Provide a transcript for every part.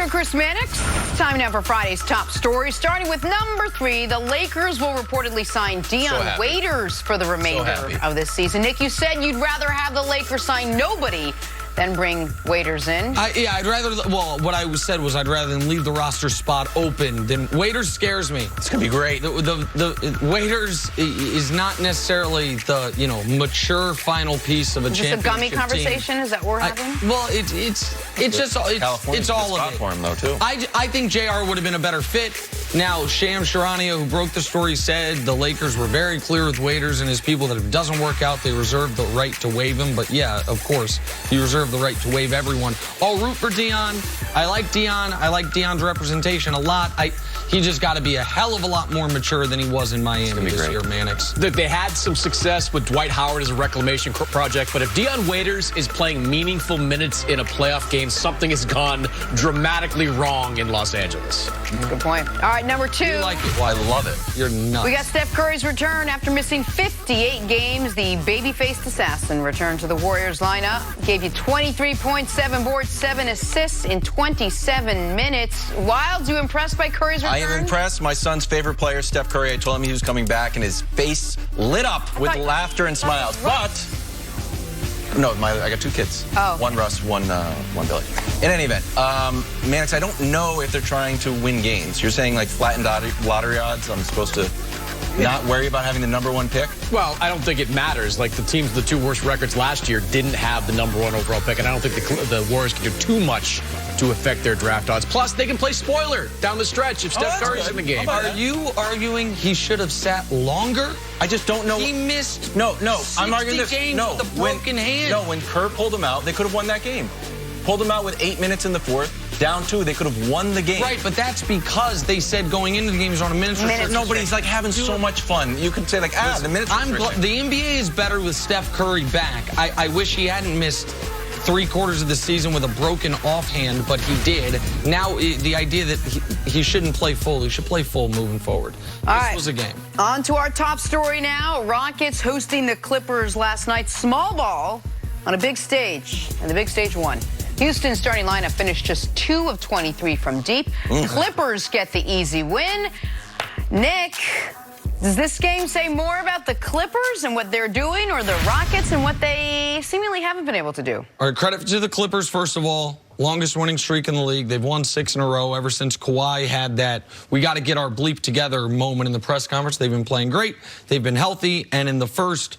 and Chris Mannix. Time now for Friday's top story. Starting with number 3, the Lakers will reportedly sign Dion Waiters for the remainder of this season. Nick, you said you'd rather have the Lakers sign nobody than bring Waiters in. Yeah, I'd rather, well, what I said was I'd rather than leave the roster spot open. Then Waiters scares me. It's going to be great. The Waiters is not necessarily the, mature final piece of a championship team. Is this a gummy conversation? Is that what we're having? Well, it's all of it. For him, though, too. I think JR would have been a better fit. Now, Sham Charania, who broke the story, said the Lakers were very clear with Waiters and his people that if it doesn't work out, they reserve the right to waive him. But yeah, of course, you reserve the right to waive everyone. I'll root for Dion. I like Dion. I like Dion's representation a lot. He just got to be a hell of a lot more mature than he was in Miami this year, Mannix. They had some success with Dwight Howard as a reclamation project, but if Dion Waiters is playing meaningful minutes in a playoff game, something has gone dramatically wrong in Los Angeles. Good point. All right, number 2. You like it? Well, I love it. You're nuts. We got Steph Curry's return after missing 58 games. The baby-faced assassin returned to the Warriors lineup. Gave you 23.7 boards, 7 assists in 27 minutes. Wild, you impressed by Curry's return? I am impressed. My son's favorite player, Steph Curry, I told him he was coming back, and his face lit up with laughter and smiles. But, no, I got 2 kids. Oh. One Russ, one Billy. In any event, Mannix, I don't know if they're trying to win games. You're saying, like, flattened lottery odds? I'm supposed to not worry about having the #1 pick? Well, I don't think it matters. Like, the 2 worst records last year didn't have the #1 overall pick, and I don't think the Warriors can do too much to affect their draft odds. Plus, they can play spoiler down the stretch if Steph Curry's in the game. Are you arguing he should have sat longer? I just don't know. He missed I'm arguing this. games with a broken hand. No, when Kerr pulled him out, they could have won that game. Pulled him out with 8 minutes in the 4th. Down 2, they could have won the game. Right, but that's because they said going into the game he's on a minutes restriction. Nobody's like having so much fun. You could say like, the minutes restriction. The NBA is better with Steph Curry back. I wish he hadn't missed 3/4 of the season with a broken offhand, but he did. Now, the idea that he shouldn't play full, he should play full moving forward. This was a game. On to our top story now. Rockets hosting the Clippers last night. Small ball on a big stage, and the big stage won. Houston's starting lineup finished just 2 of 23 from deep. Clippers get the easy win. Nick, does this game say more about the Clippers and what they're doing, or the Rockets and what they seemingly haven't been able to do? All right, credit to the Clippers, first of all. Longest winning streak in the league. They've won 6 in a row ever since Kawhi had that we got to get our bleep together moment in the press conference. They've been playing great. They've been healthy. And in the first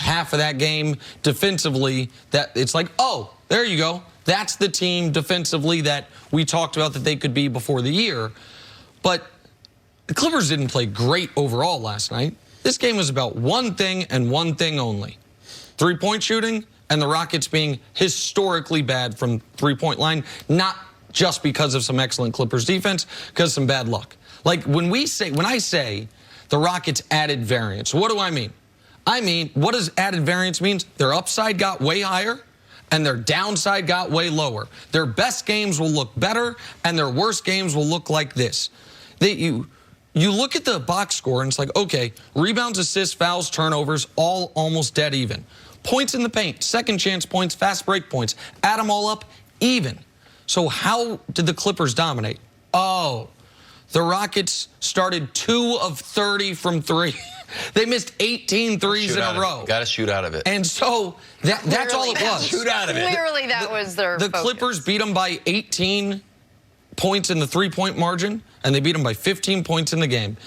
half of that game, defensively, that it's like, oh, there you go. That's the team defensively that we talked about that they could be before the year. But the Clippers didn't play great overall last night. This game was about one thing and one thing only. 3-point shooting and the Rockets being historically bad from 3-point line, not just because of some excellent Clippers defense, because of some bad luck. Like when I say the Rockets added variance, what do I mean? I mean, what does added variance mean? Their upside got way higher and their downside got way lower. Their best games will look better and their worst games will look like this. You look at the box score and it's like, okay, rebounds, assists, fouls, turnovers, all almost dead even. Points in the paint, second chance points, fast break points, add them all up, even. So how did the Clippers dominate? Oh, the Rockets started 2 of 30 from 3. They missed 18 threes in a row. Got to shoot out of it. And so that's all it was. Shoot out of it. Clearly that was their focus. Clippers beat them by 18 points in the 3-point margin, and they beat them by 15 points in the game.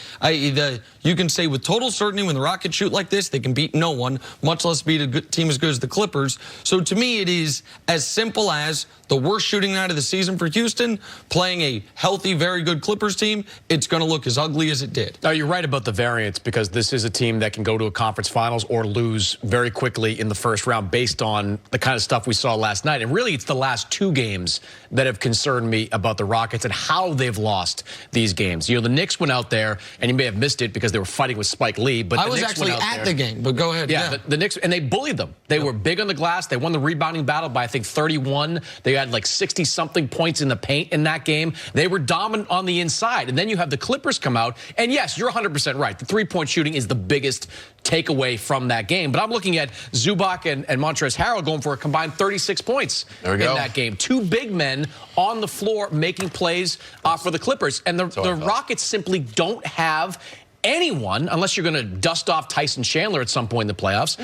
You can say with total certainty when the Rockets shoot like this, they can beat no one, much less beat a good team as good as the Clippers. So to me, it is as simple as the worst shooting night of the season for Houston, playing a healthy, very good Clippers team. It's going to look as ugly as it did. No, you're right about the variance, because this is a team that can go to a conference finals or lose very quickly in the first round based on the kind of stuff we saw last night. And really, it's the last 2 games that have concerned me about the Rockets and how they've lost these games. The Knicks went out there, and you may have missed it because because they were fighting with Spike Lee. But I the was Knicks actually went out at there. the game, but go ahead. Yeah, the Knicks, and they bullied them. They were big on the glass. They won the rebounding battle by, I think, 31. They had like 60-something points in the paint in that game. They were dominant on the inside. And then you have the Clippers come out. And yes, you're 100% right. The three-point shooting is the biggest takeaway from that game. But I'm looking at Zubac and Montrezl Harrell going for a combined 36 points in that game. Two big men on the floor making plays for the Clippers. And the Rockets simply don't have anyone, unless you're going to dust off Tyson Chandler at some point in the playoffs,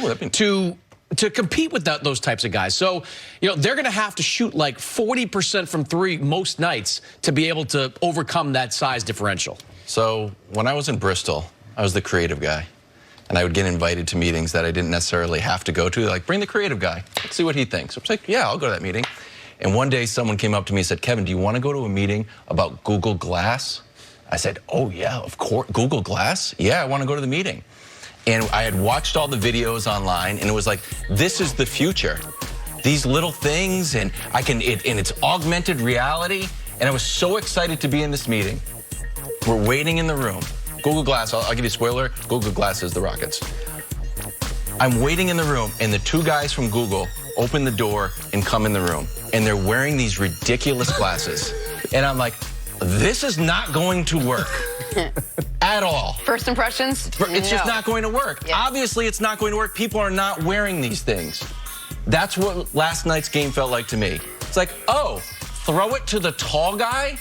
to compete with those types of guys. So, you know, they're going to have to shoot like 40% from three most nights to be able to overcome that size differential. So when I was in Bristol, I was the creative guy. And I would get invited to meetings that I didn't necessarily have to go to. Like, bring the creative guy. Let's see what he thinks. I was like, yeah, I'll go to that meeting. And one day someone came up to me and said, Kevin, do you want to go to a meeting about Google Glass? I said, oh, yeah, of course. Google Glass? Yeah, I want to go to the meeting. And I had watched all the videos online, and it was like, this is the future. These little things, and and it's augmented reality. And I was so excited to be in this meeting. We're waiting in the room. Google Glass, I'll give you a spoiler, Google Glass is the Rockets. I'm waiting in the room, and the two guys from Google open the door and come in the room. And they're wearing these ridiculous glasses. And I'm like, this is not going to work at all. First impressions? It's just not going to work. Yeah. Obviously, it's not going to work. People are not wearing these things. That's what last night's game felt like to me. It's like, oh, throw it to the tall guy,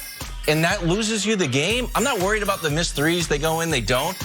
and that loses you the game? I'm not worried about the missed threes. They go in, they don't.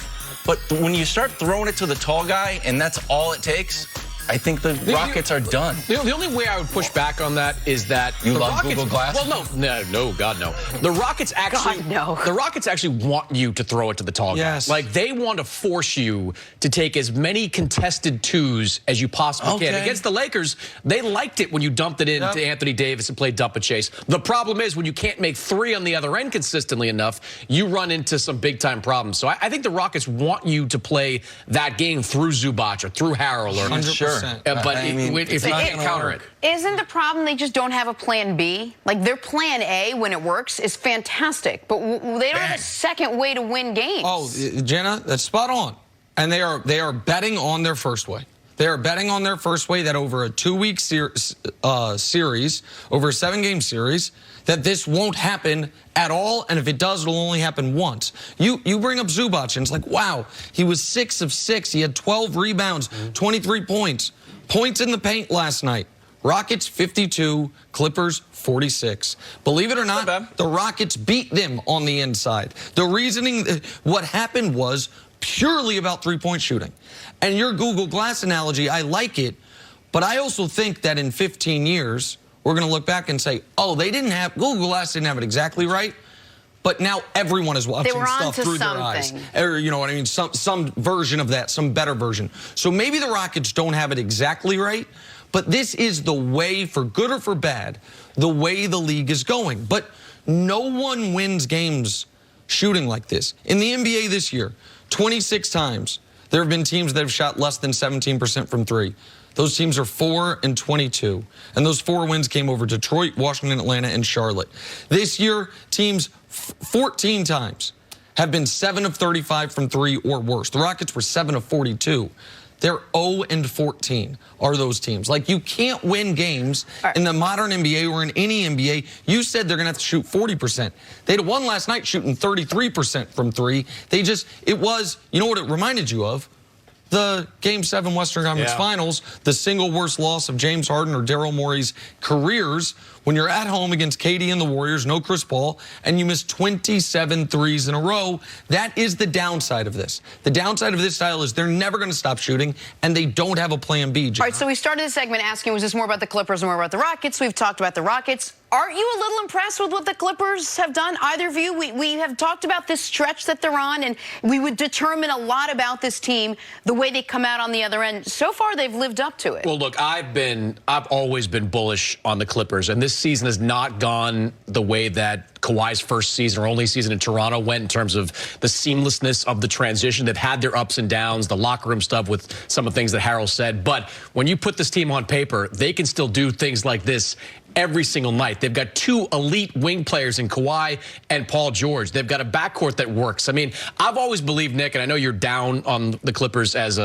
But when you start throwing it to the tall guy, and that's all it takes, I think the Rockets are done. The only way I would push back on that is that you love Rockets, Google Glass. Well, no, God no. The Rockets actually, the Rockets actually want you to throw it to the tall guy. Like they want to force you to take as many contested twos as you possibly can. Against the Lakers, they liked it when you dumped it in to Anthony Davis and played dump and chase. The problem is when you can't make three on the other end consistently enough, you run into some big time problems. So I think the Rockets want you to play that game through Zubac or through Harrell or 100%. But I mean, if they can't counter it. Isn't the problem they just don't have a plan B? Like their plan A, when it works, is fantastic, but they don't have a second way to win games. Oh, Jenna, that's spot on. And they are betting on their first way. They are betting on their first way that over a 2-week series, over a 7-game series, that this won't happen at all, and if it does, it'll only happen once. You bring up Zubac, and it's like, wow, he was 6 of 6. He had 12 rebounds, 23 points. Points in the paint last night. Rockets 52, Clippers 46. Believe it or not, the Rockets beat them on the inside. The reasoning, what happened was purely about three-point shooting. And your Google Glass analogy, I like it, but I also think that in 15 years, we're going to look back and say, oh, Google Glass didn't have it exactly right, but now everyone is watching stuff through their eyes. Or, you know what I mean? Some version of that, some better version. So maybe the Rockets don't have it exactly right, but this is the way, for good or for bad, the way the league is going. But no one wins games shooting like this. In the NBA this year, 26 times, there have been teams that have shot less than 17% from three. Those teams are 4-22. And those 4 wins came over Detroit, Washington, Atlanta, and Charlotte. This year, teams 14 times have been 7 of 35 from three or worse. The Rockets were 7 of 42. They're 0-14 are those teams. Like, you can't win games in the modern NBA or in any NBA. You said they're going to have to shoot 40%. They had won last night shooting 33% from three. It was, you know what it reminded you of? The Game 7 Western Conference Finals, the single worst loss of James Harden or Daryl Morey's careers, when you're at home against KD and the Warriors, no Chris Paul, and you miss 27 threes in a row. That is the downside of this. The downside of this style is they're never going to stop shooting, and they don't have a plan B, Jenna. All right, so we started the segment asking, was this more about the Clippers or more about the Rockets? We've talked about the Rockets. Aren't you a little impressed with what the Clippers have done? Either of you? We have talked about this stretch that they're on, and we would determine a lot about this team the way they come out on the other end. So far, they've lived up to it. Well, look, I've always been bullish on the Clippers, and this season has not gone the way that Kawhi's first season or only season in Toronto went in terms of the seamlessness of the transition. They've had their ups and downs, the locker room stuff with some of the things that Harrell said. But when you put this team on paper, they can still do things like this every single night. They've got 2 elite wing players in Kawhi and Paul George. They've got a backcourt that works. I mean, I've always believed, Nick, and I know you're down on the Clippers as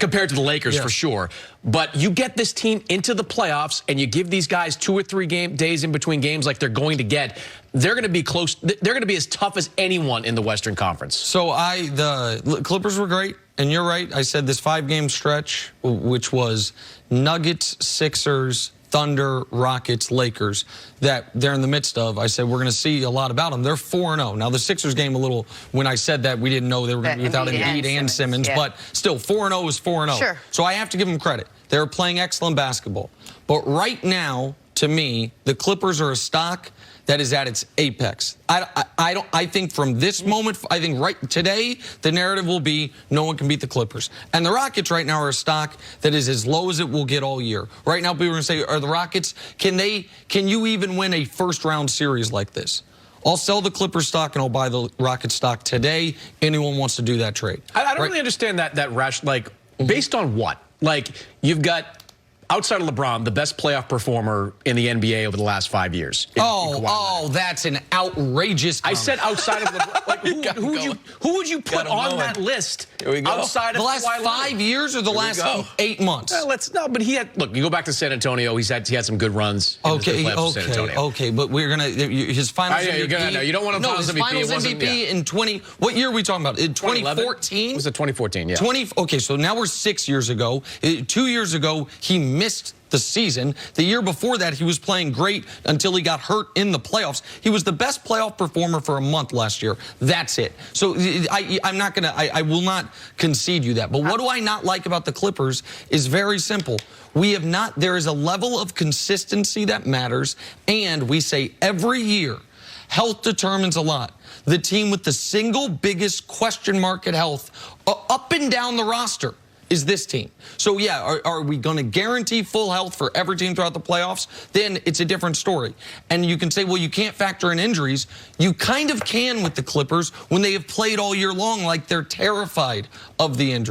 compared to the Lakers for sure, but you get this team into the playoffs and you give these guys 2 or 3 days in between games like they're going to get, they're going to be close. They're going to be as tough as anyone in the Western Conference. So the Clippers were great, and you're right. I said this 5-game stretch, which was Nuggets, Sixers, Thunder, Rockets, Lakers, that they're in the midst of. I said we're going to see a lot about them. They're 4-0. Now, the Sixers game a little, when I said that, we didn't know they were going to be without Embiid and Simmons, but still, 4-0 is 4-0. Sure. So I have to give them credit. They're playing excellent basketball. But right now, to me, the Clippers are a stock that is at its apex. I think from this moment, I think right today, the narrative will be no one can beat the Clippers. And the Rockets right now are a stock that is as low as it will get all year. Right now, people are going to say, are the Rockets, can you even win a first-round series like this? I'll sell the Clippers stock and I'll buy the Rockets stock today. Anyone wants to do that trade. I don't really understand that rash, like, based on what? Like, you've got, outside of LeBron, the best playoff performer in the NBA over the last 5 years. That's an outrageous comment. I said outside of LeBron. Like, who would you put on that list outside of the last 5 years or the last 8 months? But he had, look, you go back to San Antonio, he had some good runs in the playoffs for San Antonio. Okay, but we're going to, his finals MVP. You don't want to his finals MVP in 20, what year are we talking about? In 2014? It was 2014, yeah. Okay, so now we're 6 years ago. 2 years ago, he missed the season. The year before that, he was playing great until he got hurt in the playoffs. He was the best playoff performer for a month last year. That's it. So I will not concede you that. But what do I not like about the Clippers is very simple. There is a level of consistency that matters, and we say every year, health determines a lot. The team with the single biggest question mark at health up and down the roster is this team. So, yeah, are we going to guarantee full health for every team throughout the playoffs? Then it's a different story. And you can say, well, you can't factor in injuries. You kind of can with the Clippers when they have played all year long like they're terrified of the injury.